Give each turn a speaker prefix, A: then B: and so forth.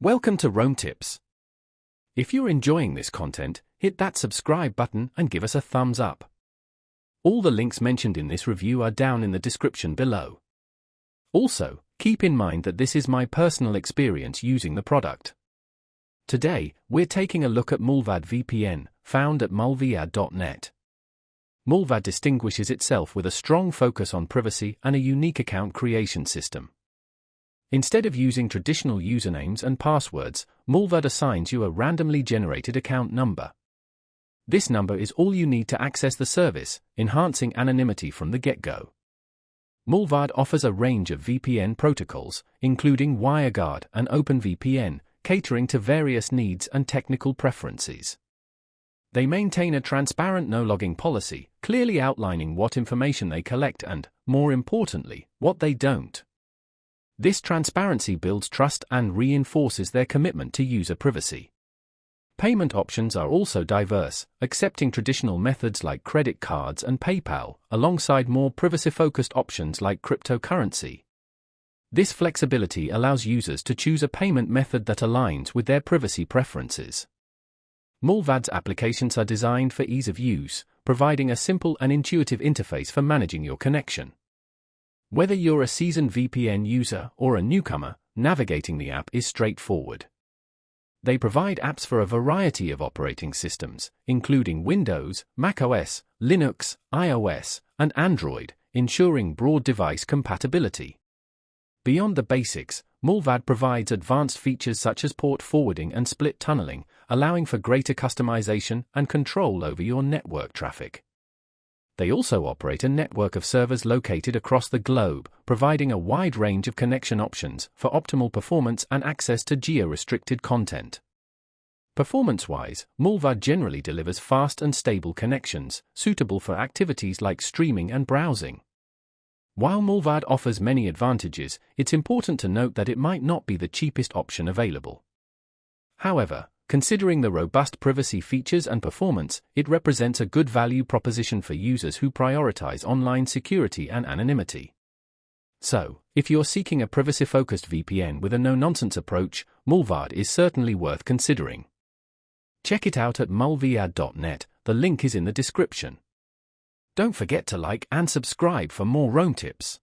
A: Welcome to Roam Tips. If you're enjoying this content, hit that subscribe button and give us a thumbs up. All the links mentioned in this review are down in the description below. Also, keep in mind that this is my personal experience using the product. Today, we're taking a look at Mullvad VPN, found at mullvad.net. Mullvad distinguishes itself with a strong focus on privacy and a unique account creation system. Instead of using traditional usernames and passwords, Mullvad assigns you a randomly generated account number. This number is all you need to access the service, enhancing anonymity from the get-go. Mullvad offers a range of VPN protocols, including WireGuard and OpenVPN, catering to various needs and technical preferences. They maintain a transparent no-logging policy, clearly outlining what information they collect and, more importantly, what they don't. This transparency builds trust and reinforces their commitment to user privacy. Payment options are also diverse, accepting traditional methods like credit cards and PayPal, alongside more privacy-focused options like cryptocurrency. This flexibility allows users to choose a payment method that aligns with their privacy preferences. Mullvad's applications are designed for ease of use, providing a simple and intuitive interface for managing your connection. Whether you're a seasoned VPN user or a newcomer, navigating the app is straightforward. They provide apps for a variety of operating systems, including Windows, macOS, Linux, iOS, and Android, ensuring broad device compatibility. Beyond the basics, Mullvad provides advanced features such as port forwarding and split tunneling, allowing for greater customization and control over your network traffic. They also operate a network of servers located across the globe, providing a wide range of connection options for optimal performance and access to geo-restricted content. Performance-wise, Mullvad generally delivers fast and stable connections, suitable for activities like streaming and browsing. While Mullvad offers many advantages, it's important to note that it might not be the cheapest option available. However, considering the robust privacy features and performance, it represents a good value proposition for users who prioritize online security and anonymity. So, if you're seeking a privacy-focused VPN with a no-nonsense approach, Mullvad is certainly worth considering. Check it out at mullvad.net, the link is in the description. Don't forget to like and subscribe for more Roam Tips.